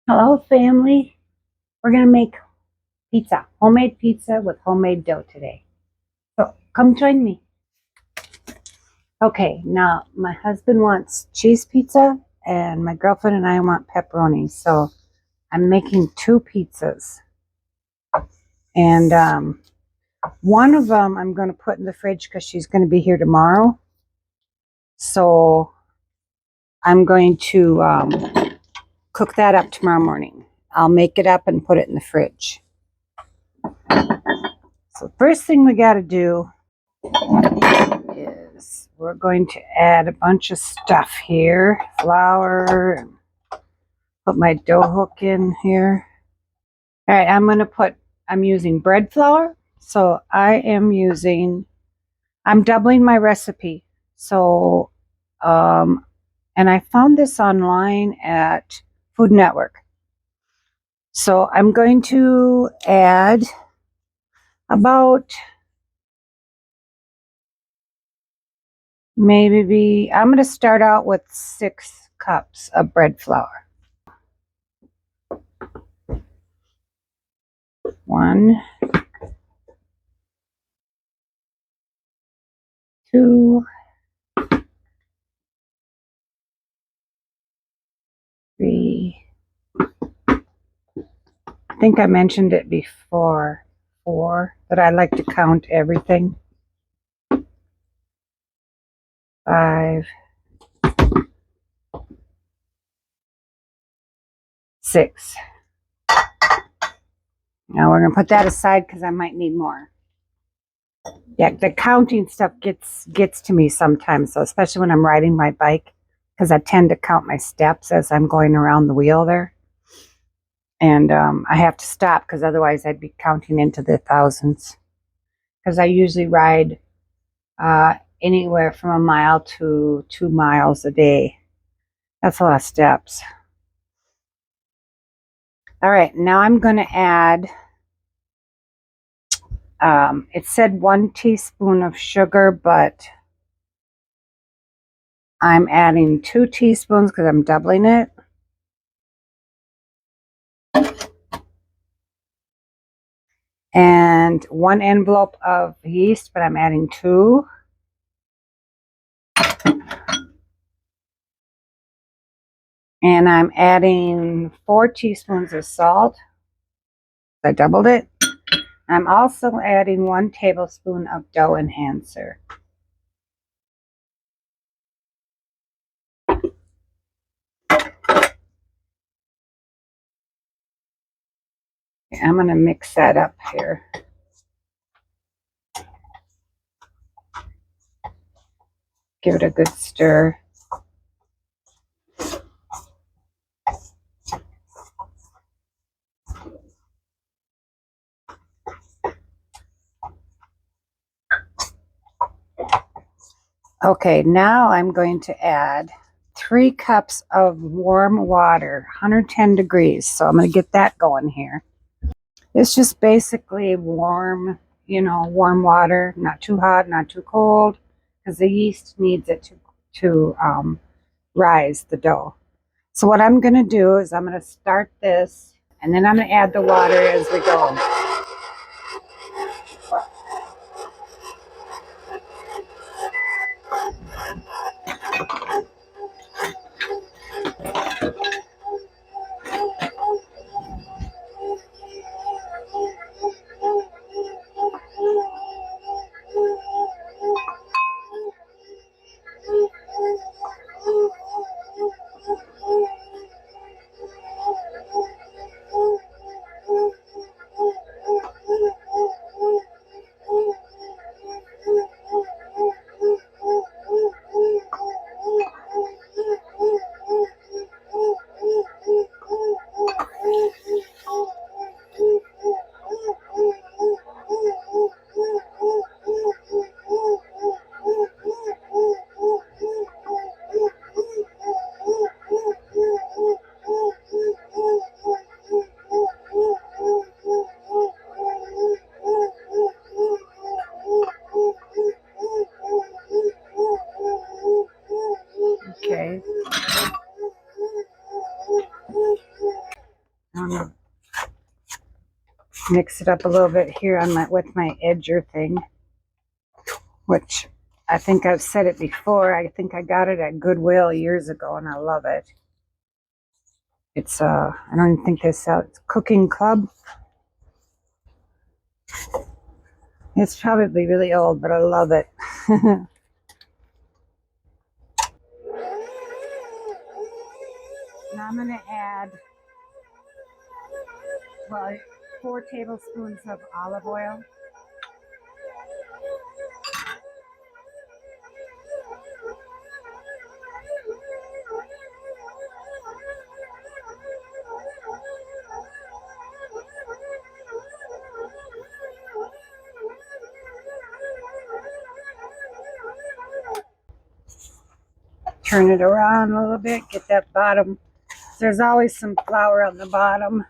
Hello, family. We're going to make pizza, homemade pizza with homemade dough today. So come join me. Okay, now my husband wants cheese pizza and my girlfriend and I want pepperoni. So I'm making two pizzas. And one of them I'm going to put in the fridge because she's going to be here tomorrow. So I'm going to cook that up tomorrow morning. I'll make it up and put it in the fridge. So first thing we got to do is we're going to add a bunch of stuff here. Flour, and put my dough hook in here. All right, I'm using bread flour. So I'm doubling my recipe. So, and I found this online at Food Network. So I'm going to add about I'm going to start out with 6 cups of bread flour. 1, 2, 3. I think I mentioned it before, 4, but I like to count everything. 5, 6. Now we're going to put that aside because I might need more. Yeah, the counting stuff gets to me sometimes, so especially when I'm riding my bike, because I tend to count my steps as I'm going around the wheel there. And I have to stop because otherwise I'd be counting into the thousands. Because I usually ride anywhere from a mile to 2 miles a day. That's a lot of steps. All right, now I'm going to add, it said 1 teaspoon of sugar, but I'm adding 2 teaspoons because I'm doubling it. And 1 envelope of yeast, but I'm adding 2. And I'm adding 4 teaspoons of salt. I doubled it. I'm also adding 1 tablespoon of dough enhancer. I'm going to mix that up here. Give it a good stir. Okay, now I'm going to add 3 cups of warm water, 110 degrees. So I'm going to get that going here. It's just basically warm, warm water, not too hot, not too cold, because the yeast needs it to rise the dough. So what I'm going to do is I'm going to start this, and then I'm going to add the water as we go. Mix it up a little bit here on with my edger thing, which I think I've said it before. I think I got it at Goodwill years ago, and I love it. It's I don't even think they sell it. It's Cooking Club. It's probably really old, but I love it. Now I'm going to add, well, 4 tablespoons of olive oil. Turn it around a little bit, get that bottom. There's always some flour on the bottom.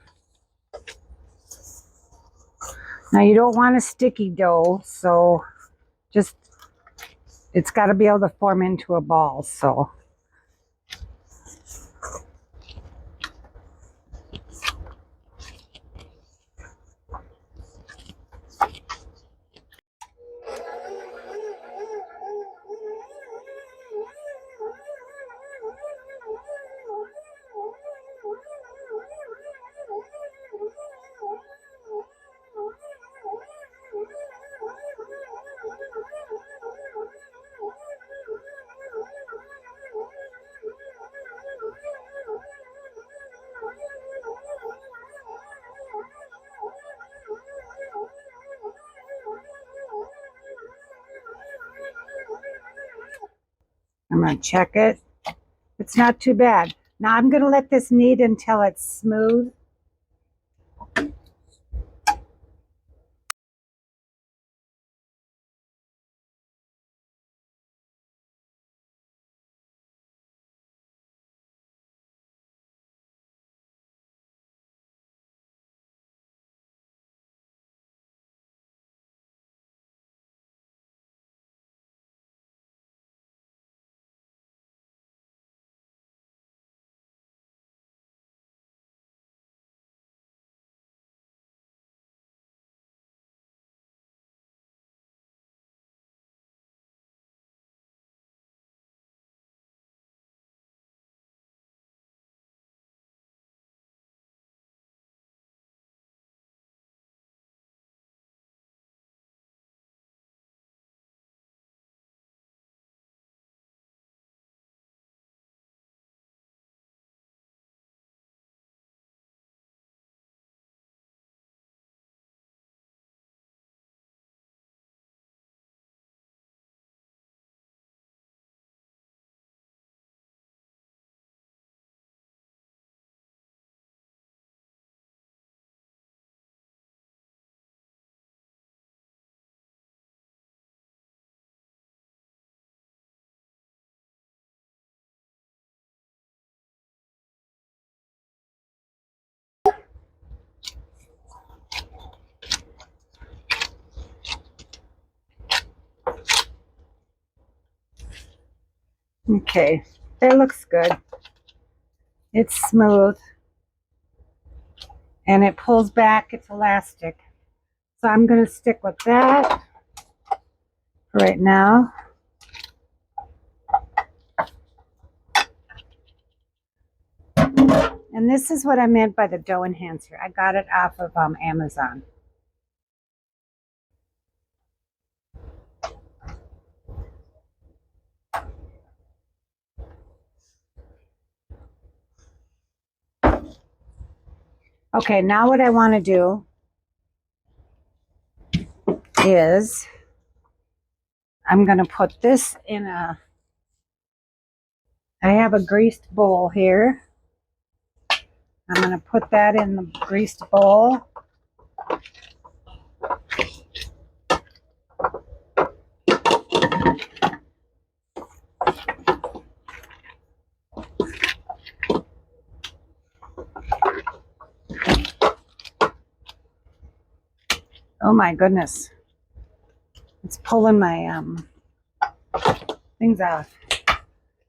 Now you don't want a sticky dough, so just, it's got to be able to form into a ball, so. I'm going to check it. It's not too bad. Now I'm going to let this knead until it's smooth. Okay, that looks good. It's smooth. And it pulls back, it's elastic. So I'm going to stick with that for right now. And this is what I meant by the dough enhancer. I got it off of Amazon. Okay, now what I want to do is I'm going to put this in I have a greased bowl here. I'm going to put that in the greased bowl. Oh my goodness. It's pulling my things off.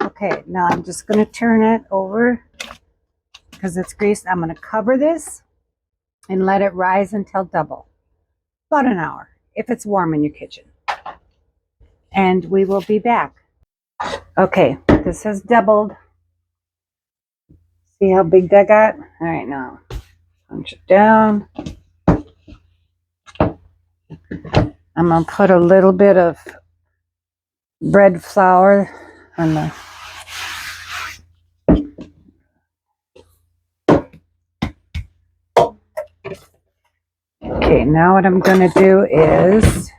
Okay, now I'm just going to turn it over because because it's greased. I'm going to cover this and let it rise until double. About an hour, if it's warm in your kitchen. And we will be back. Okay, this has doubled. See how big that got? All right, now punch it down. I'm going to put a little bit of bread flour on the okay, now what I'm going to do is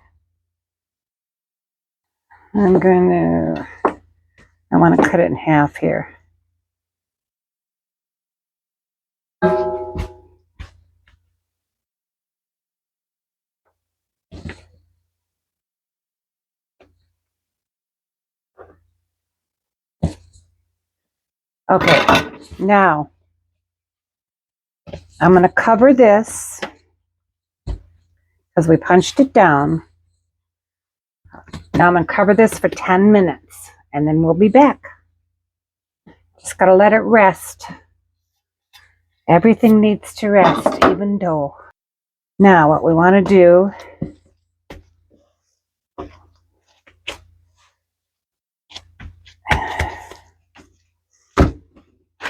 I want to cut it in half here. Okay, now I'm going to cover this because we punched it down. Now I'm going to cover this for 10 minutes and then we'll be back. Just got to let it rest. Everything needs to rest, even dough. Now what we want to do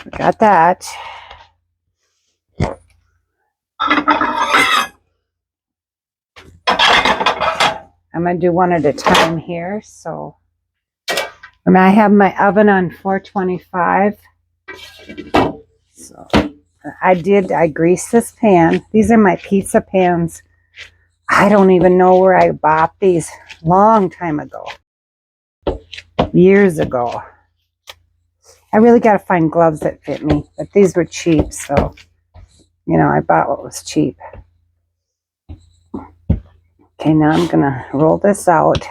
we got that. I'm going to do one at a time here. So I have my oven on 425. So I greased this pan. These are my pizza pans. I don't even know where I bought these. Long time ago. Years ago. I really got to find gloves that fit me. But these were cheap, so, you know, I bought what was cheap. Okay, now I'm going to roll this out.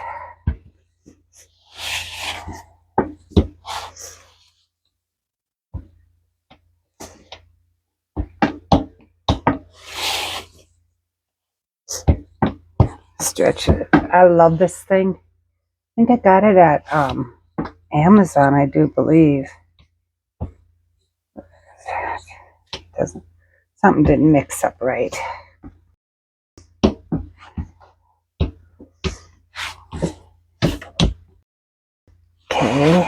Stretch it. I love this thing. I think I got it at Amazon, I do believe. Something didn't mix up right. Okay.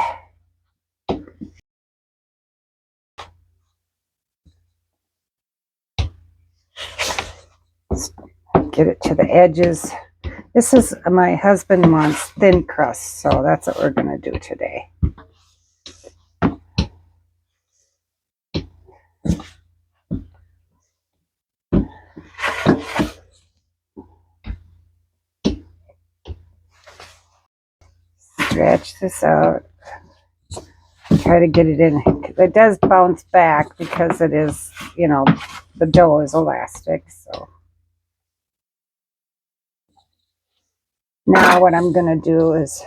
Let's get it to the edges. This is, my husband wants thin crust, so that's what we're going to do today. Stretch this out. Try to get it in. It does bounce back because it is, you know, the dough is elastic. So now what I'm going to do is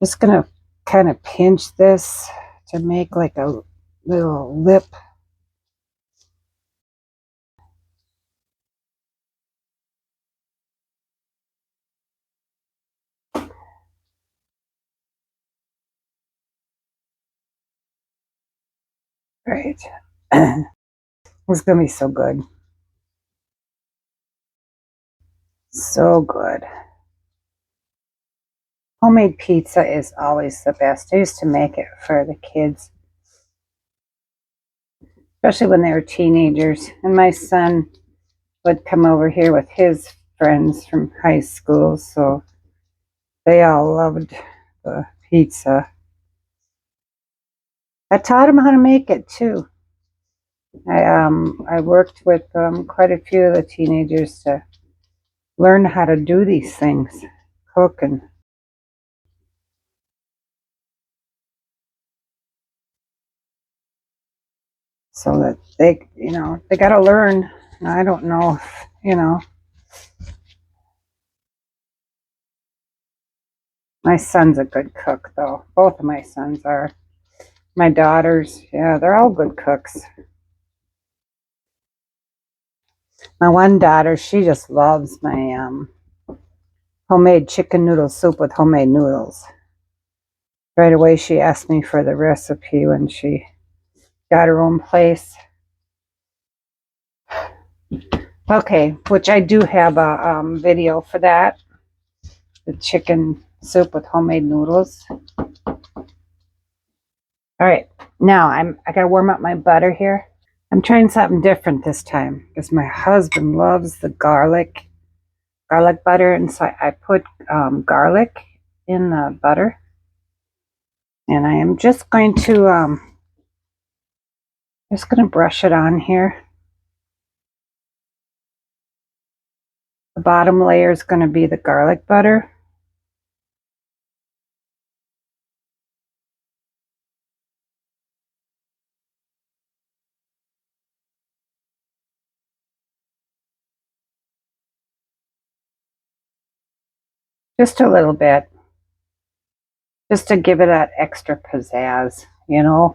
just going to kind of pinch this to make like a little lip. Right. It's going to be so good. So good. Homemade pizza is always the best. I used to make it for the kids, especially when they were teenagers. And my son would come over here with his friends from high school, so they all loved the pizza. I taught them how to make it too. I worked with quite a few of the teenagers to learn how to do these things, cook and so that they, you know, they got to learn. I don't know, if, you know. My son's a good cook, though. Both of my sons are. My daughters, yeah, they're all good cooks. My one daughter, she just loves my homemade chicken noodle soup with homemade noodles. Right away, she asked me for the recipe when she got her own place. Okay, which I do have a video for that. The chicken soup with homemade noodles. All right, now I gotta warm up my butter here. I'm trying something different this time because my husband loves the garlic butter, and so I put garlic in the butter, and I am just going to brush it on here. The bottom layer is going to be the garlic butter. Just a little bit. Just to give it that extra pizzazz, you know.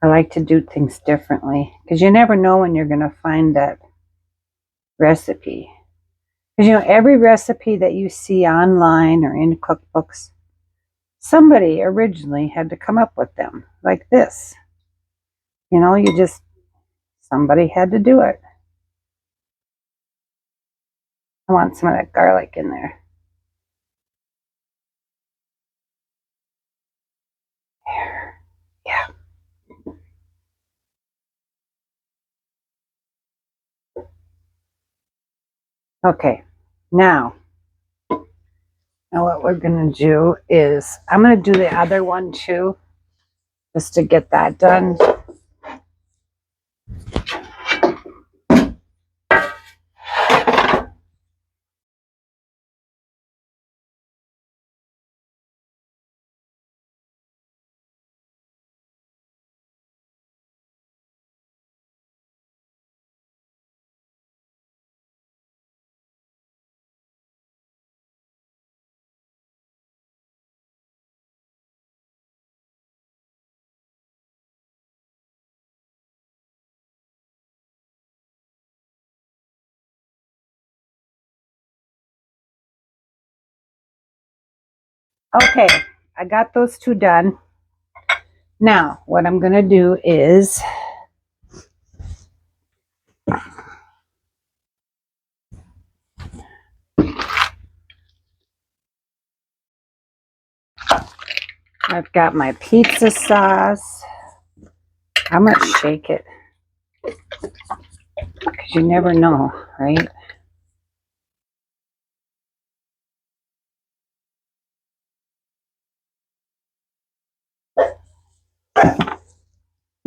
I like to do things differently because you never know when you're going to find that recipe. Because, you know, every recipe that you see online or in cookbooks, somebody originally had to come up with them like this. You know, somebody had to do it. I want some of that garlic in there. There. Yeah. Okay. Now what we're going to do is I'm going to do the other one too, just to get that done. Okay, I got those two done. Now, what I'm going to do is I've got my pizza sauce. I'm going to shake it because you never know, right?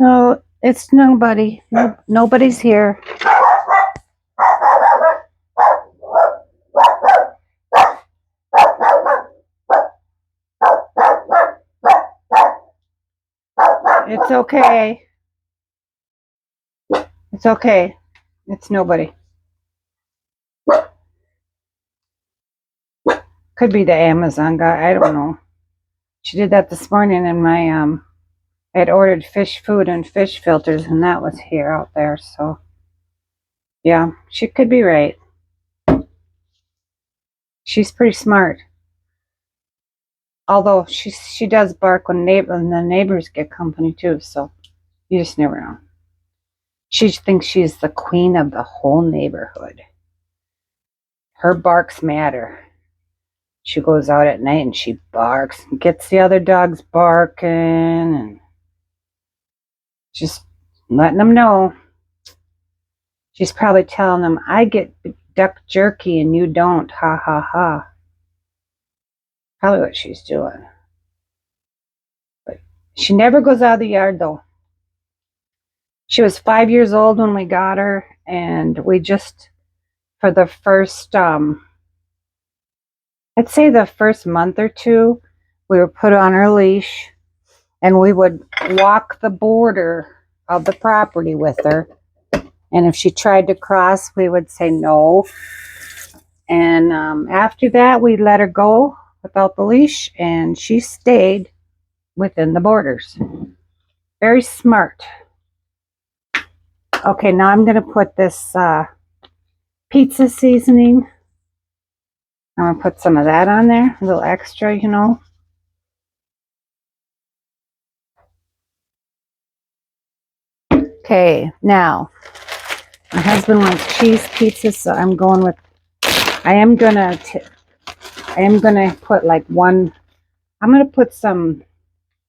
No, it's nobody. No, nobody's here. It's okay. It's okay. It's nobody. Could be the Amazon guy. I don't know. She did that this morning, and I had ordered fish food and fish filters, and that was here out there. So, yeah, she could be right. She's pretty smart. Although she does bark when the neighbors get company too. So you just never know. She thinks she's the queen of the whole neighborhood. Her barks matter. She goes out at night and she barks and gets the other dogs barking and just letting them know. She's probably telling them, I get duck jerky and you don't. Ha ha ha. Probably what she's doing. But she never goes out of the yard though. She was 5 years old when we got her, and we just, for the first, I'd say the first month or two, we were put on her leash, and we would walk the border of the property with her. And if she tried to cross, we would say no. And after that, we let her go without the leash, and she stayed within the borders. Very smart. Okay, now I'm going to put this pizza seasoning. I'm going to put some of that on there, a little extra, you know. Okay, now my husband wants cheese pizza, so I'm going with. I am gonna put like one. I'm gonna put some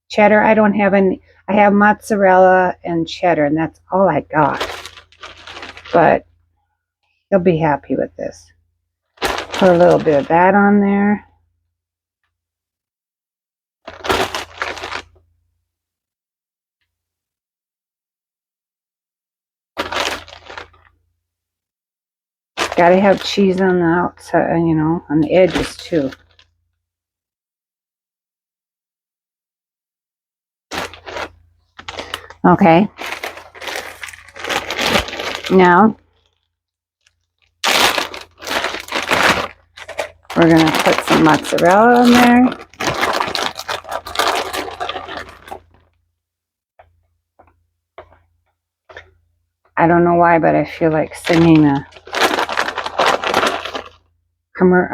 cheddar. I don't have any. I have mozzarella and cheddar, and that's all I got. But he'll be happy with this. Put a little bit of that on there. Gotta have cheese on the outside, you know, on the edges too. Okay. Now, we're gonna put some mozzarella on there. I don't know why, but I feel like singing a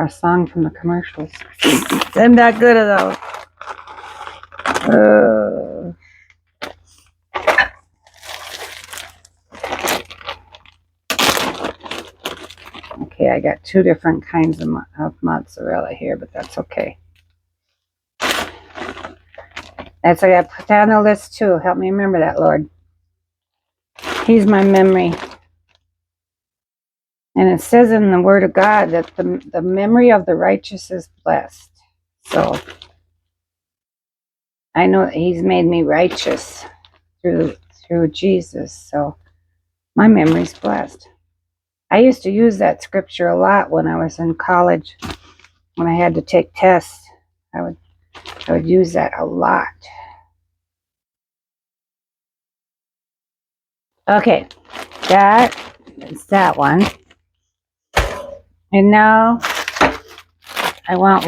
song from the commercials. I'm not good at those. Okay, I got two different kinds of mozzarella here, but that's okay. That's I got to put that on the list too. Help me remember that, Lord. He's my memory. And it says in the Word of God that the memory of the righteous is blessed. So I know that He's made me righteous through Jesus. So my memory's blessed. I used to use that scripture a lot when I was in college. When I had to take tests, I would use that a lot. Okay, that is that one. And now I want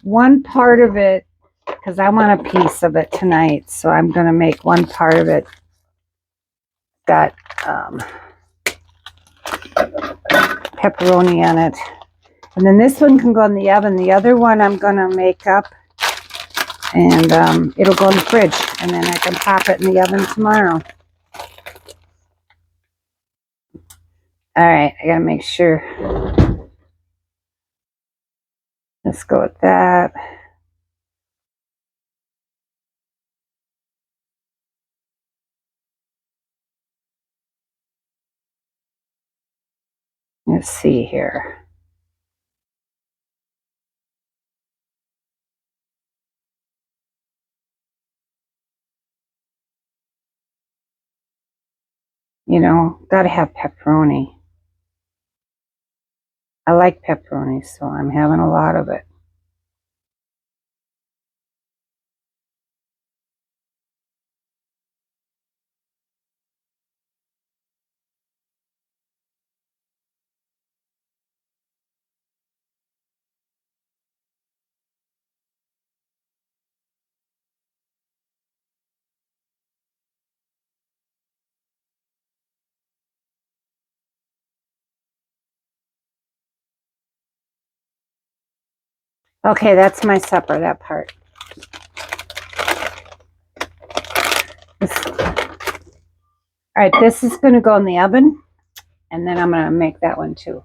one part of it because I want a piece of it tonight. So I'm going to make one part of it got pepperoni on it. And then this one can go in the oven. The other one I'm going to make up and it'll go in the fridge. And then I can pop it in the oven tomorrow. All right, I got to make sure. Let's go with that. Let's see here. You know, gotta have pepperoni. I like pepperoni, so I'm having a lot of it. Okay, that's my supper, that part. All right, this is going to go in the oven, and then I'm going to make that one too.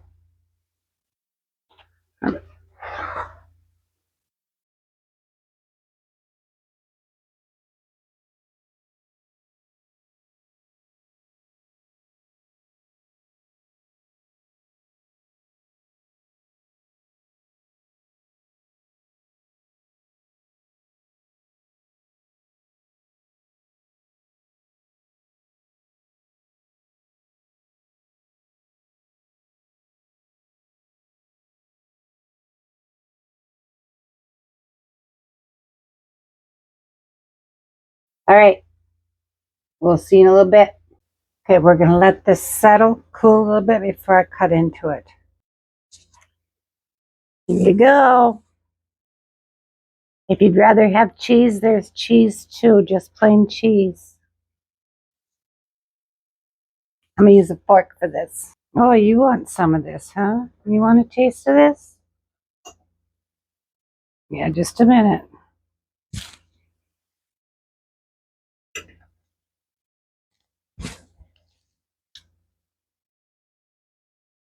All right, we'll see in a little bit. Okay, we're going to let this settle, cool a little bit before I cut into it. Here you go. If you'd rather have cheese, there's cheese too, just plain cheese. I'm going to use a fork for this. Oh, you want some of this, huh? You want a taste of this? Yeah, just a minute.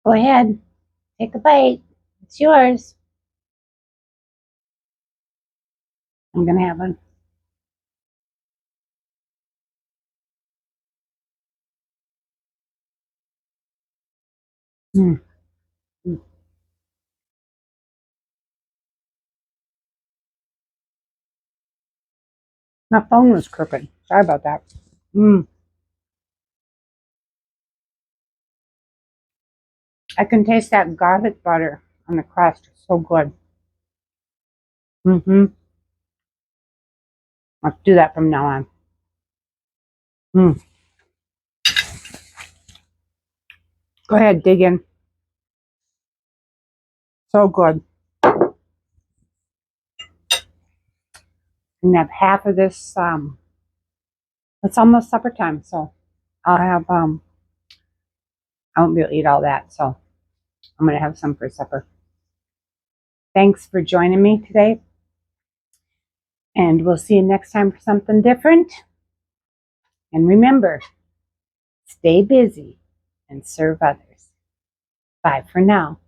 Go ahead. Take a bite. It's yours. I'm going to have one. Mm. Mm. My phone was crooked. Sorry about that. Mm. I can taste that garlic butter on the crust. It's so good. Mm-hmm. I'll do that from now on. Mm. Go ahead, dig in. So good. And have half of this. It's almost supper time, so I'll have. I won't be able to eat all that, so I'm gonna have some for supper. Thanks for joining me today, and we'll see you next time for something different. And remember, stay busy and serve others. Bye for now.